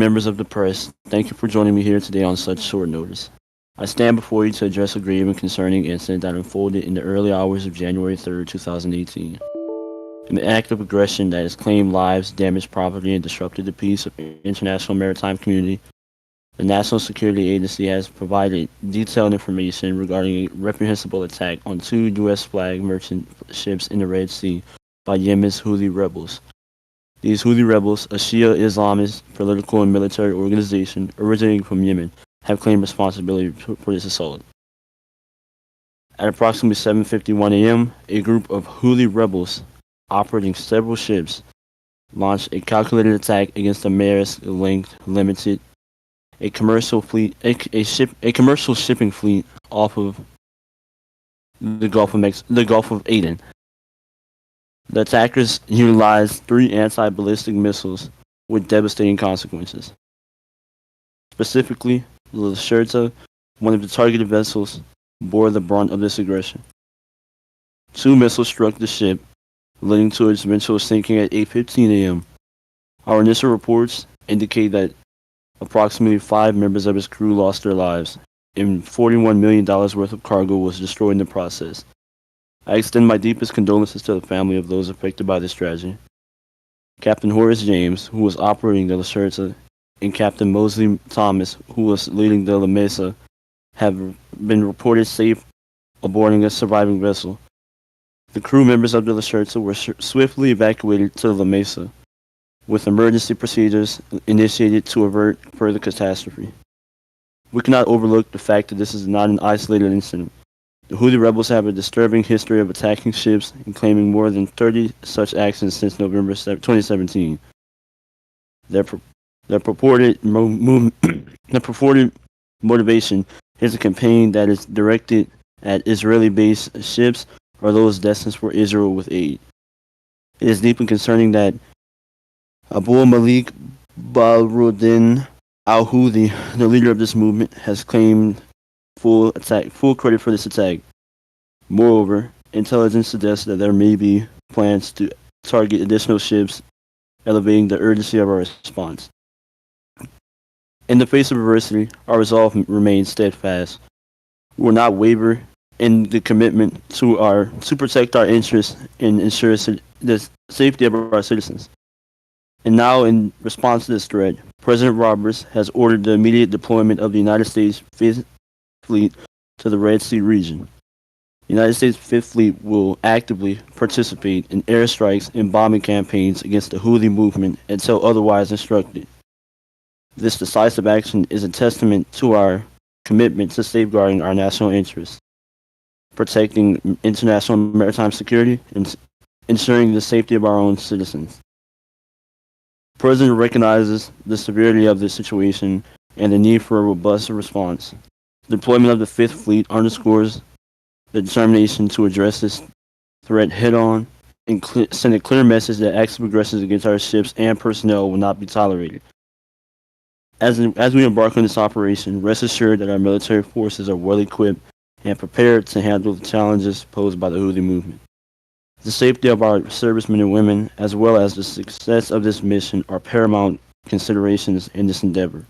members of the press. Thank you for joining me here today on such short notice. I stand before you to address a grave and concerning incident that unfolded in the early hours of January 3rd, 2018. An act of aggression that has claimed lives, damaged property, and disrupted the peace of the international maritime community. The National Security Agency has provided detailed information regarding a reprehensible attack on two U.S. flag merchant ships in the Red Sea by Yemen's Houthi rebels. These Houthi rebels, a Shia Islamist political and military organization originating from Yemen, have claimed responsibility for this assault. At approximately 7:51 a.m., a group of Houthi rebels operating several ships launched a calculated attack against the Maersk Length Limited, a commercial shipping fleet off of the Gulf of Aden. The attackers utilized three anti-ballistic missiles with devastating consequences. Specifically, the Lacerta, one of the targeted vessels, bore the brunt of this aggression. Two missiles struck the ship, leading to its eventual sinking at 8:15 a.m. Our initial reports indicate that approximately 5 members of its crew lost their lives, and $41 million worth of cargo was destroyed in the process. I extend my deepest condolences to the family of those affected by this tragedy. Captain Horace James, who was operating the Lacerta, and Captain Mosley Thomas, who was leading the La Mesa, have been reported safe aboarding a surviving vessel. The crew members of the Lacerta were swiftly evacuated to La Mesa, with emergency procedures initiated to avert further catastrophe. We cannot overlook the fact that this is not an isolated incident. The Houthi rebels have a disturbing history of attacking ships and claiming more than 30 such actions since November 2017. Their purported motivation is a campaign that is directed at Israeli-based ships or those destined for Israel with aid. It is deeply concerning that Abu Malik Balruddin al-Houthi, the leader of this movement, has claimed full credit for this attack. Moreover, intelligence suggests that there may be plans to target additional ships, elevating the urgency of our response. In the face of adversity, our resolve remains steadfast. We will not waver in the commitment to protect our interests and ensure the safety of our citizens. And now, in response to this threat, President Roberts has ordered the immediate deployment of the United States Fifth Fleet to the Red Sea region. The United States Fifth Fleet will actively participate in airstrikes and bombing campaigns against the Houthi movement until otherwise instructed. This decisive action is a testament to our commitment to safeguarding our national interests, protecting international maritime security, and ensuring the safety of our own citizens. The President recognizes the severity of this situation and the need for a robust response. The deployment of the Fifth Fleet underscores the determination to address this threat head-on and send a clear message that acts of aggression against our ships and personnel will not be tolerated. As we embark on this operation, rest assured that our military forces are well equipped and prepared to handle the challenges posed by the Houthi movement. The safety of our servicemen and women, as well as the success of this mission, are paramount considerations in this endeavor.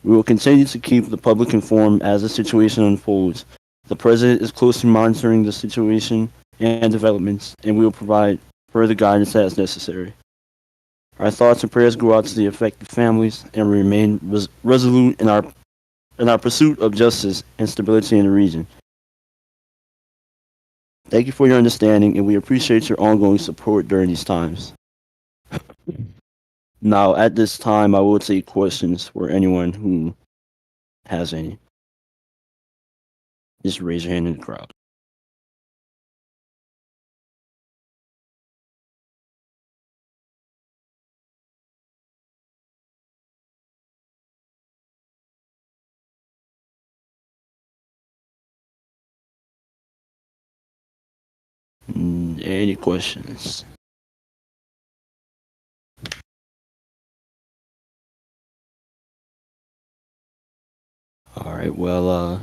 We will continue to keep the public informed as the situation unfolds. The President is closely monitoring the situation and developments, and we will provide further guidance as necessary. Our thoughts and prayers go out to the affected families, and we remain resolute in our pursuit of justice and stability in the region. Thank you for your understanding, and we appreciate your ongoing support during these times. Now, at this time, I will take questions for anyone who has any. Just raise your hand in the crowd. Any questions? All right. Well,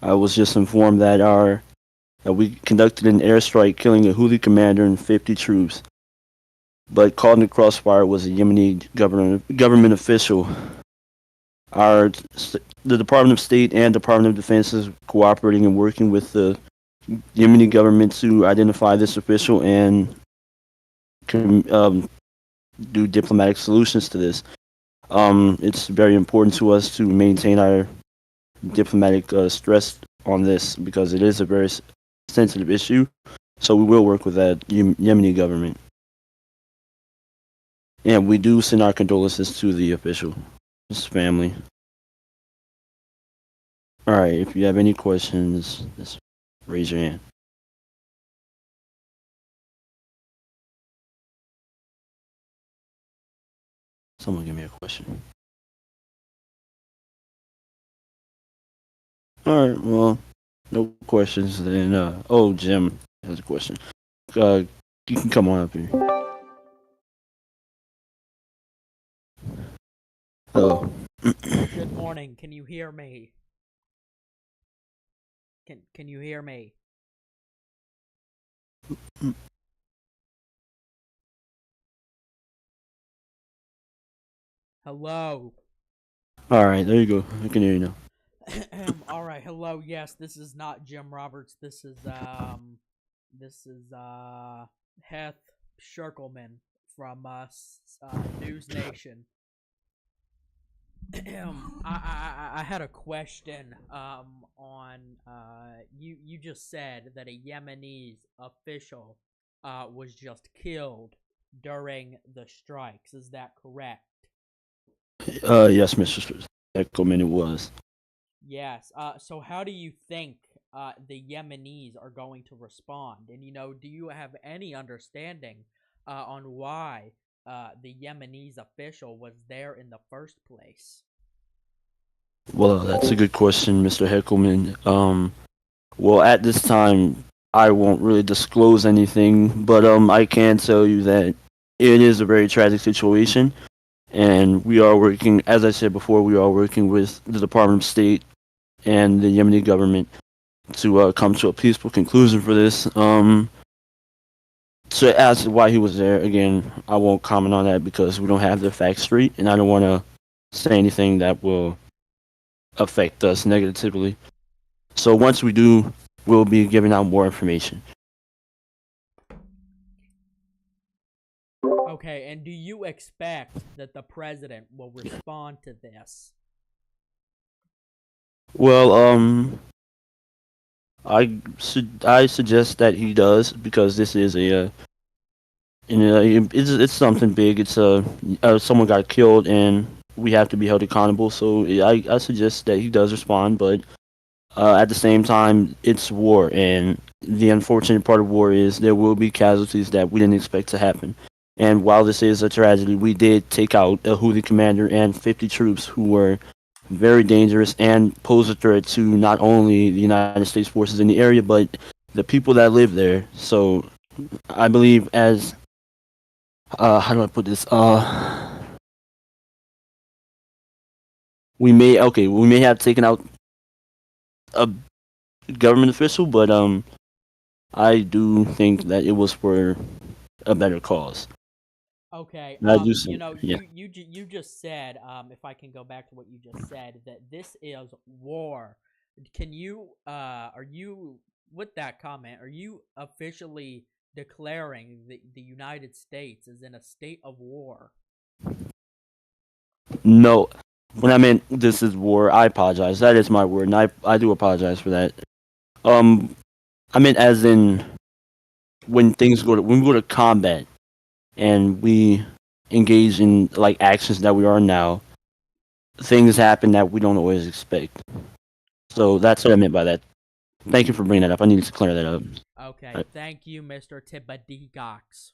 I was just informed that we conducted an airstrike, killing a Houthi commander and 50 troops. but caught in the crossfire was a Yemeni government official. The Department of State and Department of Defense is cooperating and working with the Yemeni government to identify this official and do diplomatic solutions to this. It's very important to us to maintain our diplomatic stress on this because it is a very sensitive issue. So we will work with that Yemeni government. And we do send our condolences to the official, his family. Alright, if you have any questions, just raise your hand. Someone give me a question. Alright, well, no questions then. Jim has a question. You can come on up here. Hello. Good morning. Can you hear me? Can you hear me? Hello. Alright, there you go. I can hear you now. All right. Hello. Yes, this is not Jim Roberts. This is Heth Sherkelman from News Nation. I had a question on you just said that a Yemeni official was just killed during the strikes. Is that correct? Yes, Mr. Echoman, it was. Yes. So how do you think the Yemenis are going to respond? And do you have any understanding on why the Yemenis official was there in the first place? Well, that's a good question, Mr. Heckelman. Well, at this time, I won't really disclose anything, but I can tell you that it is a very tragic situation, and we are working, as I said before, we are working with the Department of State and the Yemeni government to come to a peaceful conclusion for this. So as to why he was there, again, I won't comment on that because we don't have the facts straight, and I don't want to say anything that will affect us negatively. So once we do, we'll be giving out more information. Okay, and do you expect that the president will respond to this? Well, I suggest that he does because this is it's something big. It's someone got killed and we have to be held accountable. So I suggest that he does respond, but at the same time, it's war, and the unfortunate part of war is there will be casualties that we didn't expect to happen. And while this is a tragedy, we did take out a Houthi commander and 50 troops who were very dangerous and pose a threat to not only the United States forces in the area, but the people that live there. So I believe as how do I put this? We may have taken out a government official, but I do think that it was for a better cause. Okay. Yeah. You just said, if I can go back to what you just said, that this is war. Can you are you with that comment? Are you officially declaring that the United States is in a state of war? No, when I meant this is war, I apologize. That is my word, and I do apologize for that. Um, I meant as in when we go to combat and we engage in like actions that we are now, things happen that we don't always expect. So that's what I meant by that. Thank you for bringing that up. I needed to clear that up. Okay. Thank you, Mr. Tibadigox.